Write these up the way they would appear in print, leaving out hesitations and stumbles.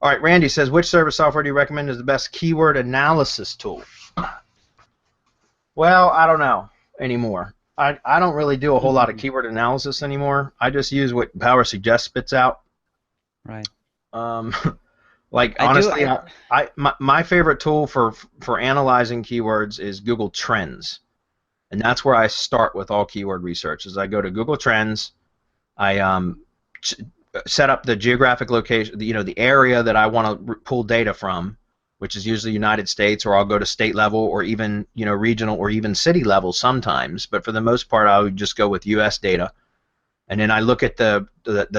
All right, Randy says, which service software do you recommend is the best keyword analysis tool? Well, I don't know anymore. I don't really do a whole lot of keyword analysis anymore. I just use what Power Suggest spits out. Right. Um, like honestly, my favorite tool for analyzing keywords is Google Trends, and that's where I start with all keyword research. Is I go to Google Trends, I set up the geographic location, the area that I want to pull data from, which is usually United States, or I'll go to state level, or even regional, or even city level sometimes. But for the most part, I would just go with U.S. data, and then I look at the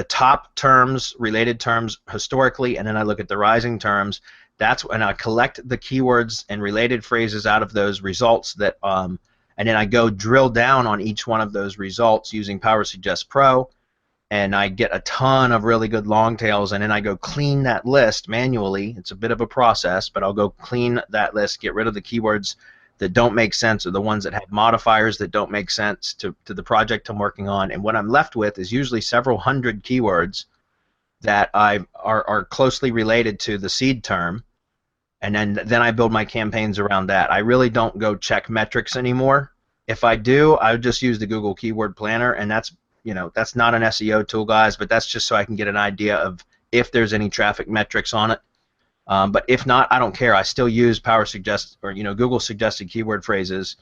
top terms, related terms historically, and then I look at the rising terms. That's when I collect the keywords and related phrases out of those results that, and then I go drill down on each one of those results using Power Suggest Pro. And I get a ton of really good long tails, and then I go clean that list manually. It's a bit of a process, but I'll go clean that list, get rid of the keywords that don't make sense, or the ones that have modifiers that don't make sense to the project I'm working on. And what I'm left with is usually several hundred keywords that are closely related to the seed term, and then I build my campaigns around that. I really don't go check metrics anymore. If I do, I would just use the Google Keyword Planner, and that's not an SEO tool, guys, but that's just so I can get an idea of if there's any traffic metrics on it. But if not, I don't care. I still use Power Suggest, or Google suggested keyword phrases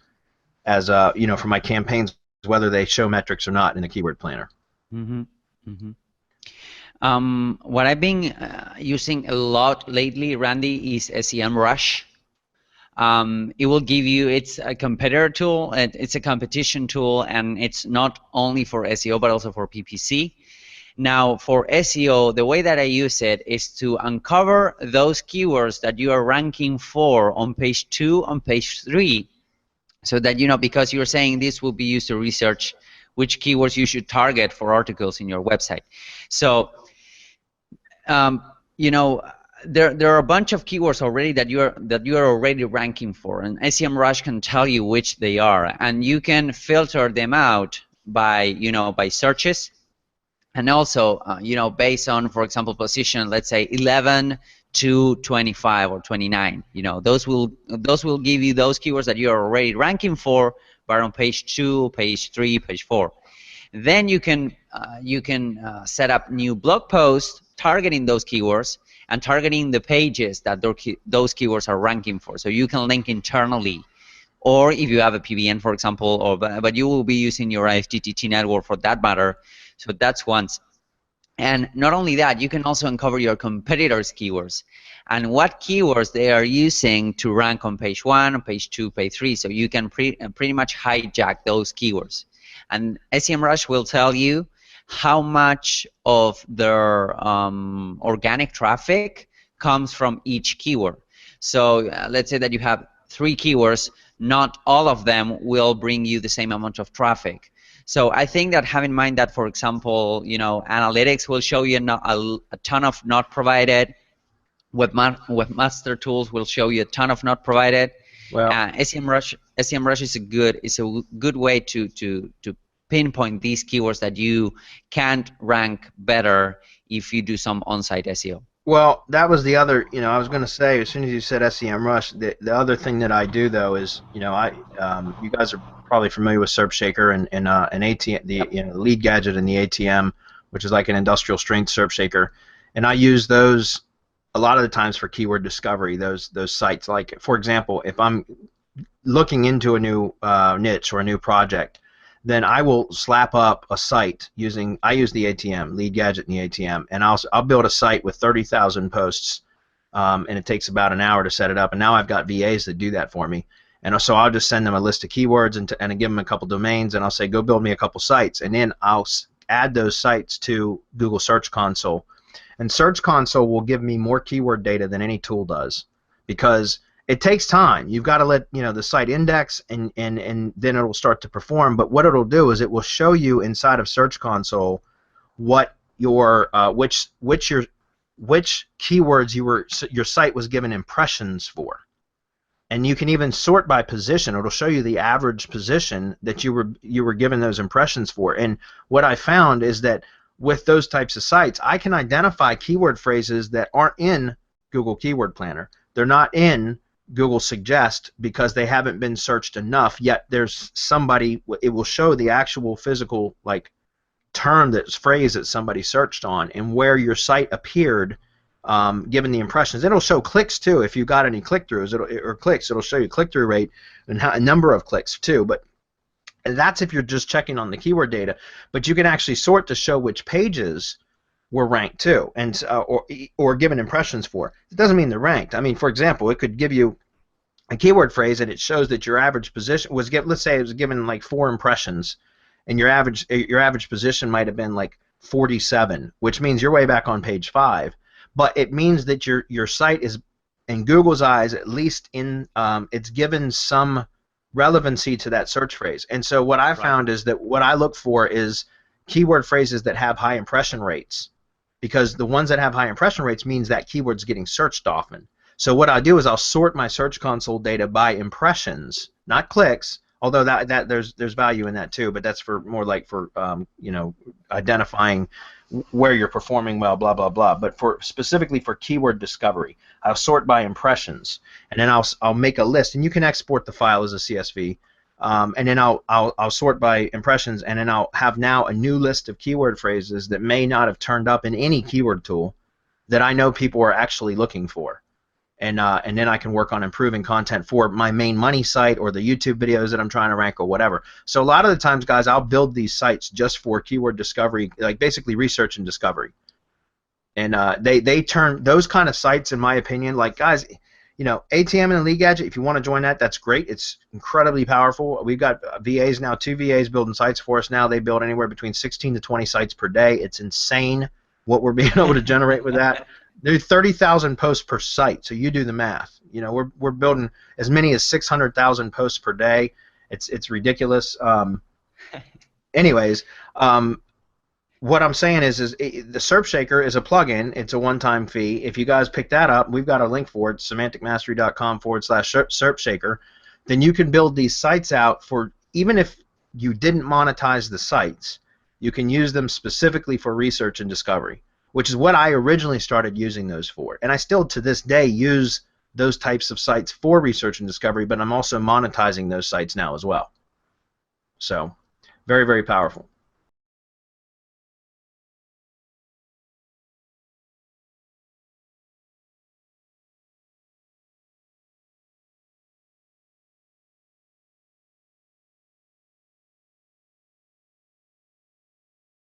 as for my campaigns, whether they show metrics or not in the Keyword Planner. Mm-hmm. Mm-hmm. What I've been using a lot lately, Randy, is SEMrush. It will give you, it's a competitor tool, and it's a competition tool, and it's not only for SEO but also for PPC. Now for SEO, the way that I use it is to uncover those keywords that you are ranking for on page 2, on page 3, so that because you're saying this will be used to research which keywords you should target for articles in your website. So there are a bunch of keywords already that you are already ranking for, and SEMrush can tell you which they are, and you can filter them out by by searches, and also based on, for example, position, let's say 11 to 25 or 29. Those will give you those keywords that you are already ranking for, but on page 2, page 3, page 4. Then you can set up new blog posts targeting those keywords and targeting the pages that those keywords are ranking for. So you can link internally, or if you have a PBN, for example, but you will be using your IFTTT network for that matter. So that's once. And not only that, you can also uncover your competitors' keywords and what keywords they are using to rank on page 1, on page 2, page 3. So you can pretty much hijack those keywords. And SEMrush will tell you how much of their organic traffic comes from each keyword. So let's say that you have 3 keywords, not all of them will bring you the same amount of traffic. So I think that have in mind that, for example, analytics will show you a ton of not provided. Webmaster Tools will show you a ton of not provided. Well, SEMrush is a good way to pinpoint these keywords that you can't rank better if you do some on-site SEO. Well, that was the other, I was going to say, as soon as you said SEMrush, the other thing that I do, though, is, you guys are probably familiar with SERPShaker and an ATM, the Lead Gadget and the ATM, which is like an industrial strength SERPShaker, and I use those a lot of the times for keyword discovery. Those sites, like, for example, if I'm looking into a new niche or a new project, then I will slap up a site I use the ATM, Lead Gadget and the ATM, and I'll build a site with 30,000 posts, and it takes about an hour to set it up, and now I've got VAs that do that for me. And so I'll just send them a list of keywords and give them a couple domains, and I'll say, go build me a couple sites, and then I'll add those sites to Google Search Console. And Search Console will give me more keyword data than any tool does, because it takes time. You've got to let the site index, and then it will start to perform. But what it'll do is it will show you inside of Search Console what your which keywords your site was given impressions for. And you can even sort by position. It'll show you the average position that you were given those impressions for. And what I found is that with those types of sites, I can identify keyword phrases that aren't in Google Keyword Planner. They're not in Google Suggest because they haven't been searched enough, yet there's somebody, it will show the actual physical like term, that's phrase that somebody searched on, and where your site appeared given the impressions. It'll show clicks too if you got any click-throughs or clicks. It'll show you click-through rate and a number of clicks too, but that's if you're just checking on the keyword data. But you can actually sort to show which pages were ranked too, and or given impressions for. It doesn't mean they're ranked. I mean, for example, it could give you a keyword phrase and it shows that your average position was given. Let's say it was given like 4 impressions, and your average position might have been like 47, which means you're way back on page 5. But it means that your site is, in Google's eyes, at least in it's given some relevancy to that search phrase. And so what I found is that what I look for is keyword phrases that have high impression rates, because the ones that have high impression rates means that keyword's getting searched often. So what I'll do is I'll sort my Search Console data by impressions, not clicks, although that there's value in that too, but that's for more like for you know, identifying where you're performing well, blah blah blah. But for specifically for keyword discovery, I'll sort by impressions, and then I'll make a list, and you can export the file as a CSV, and then I'll sort by impressions, and then I'll have now a new list of keyword phrases that may not have turned up in any keyword tool that I know people are actually looking for. And then I can work on improving content for my main money site or the YouTube videos that I'm trying to rank or whatever. So a lot of the times, guys, I'll build these sites just for keyword discovery, like basically research and discovery. And they turn those kind of sites, in my opinion, like, guys, you know, ATM and Lead Gadget, if you want to join that, that's great. It's incredibly powerful. We've got VAs now, 2 VAs building sites for us now. They build anywhere between 16 to 20 sites per day. It's insane what we're being able to generate with that. There's 30,000 posts per site, so you do the math. You know, we're building as many as 600,000 posts per day. It's ridiculous. Anyways, what I'm saying is the SERP Shaker is a plugin. It's a one-time fee. If you guys pick that up, we've got a link for it, semanticmastery.com/SERP Shaker. Then you can build these sites out for, even if you didn't monetize the sites, you can use them specifically for research and discovery, which is what I originally started using those for. And I still, to this day, use those types of sites for research and discovery, but I'm also monetizing those sites now as well. So, very, very powerful.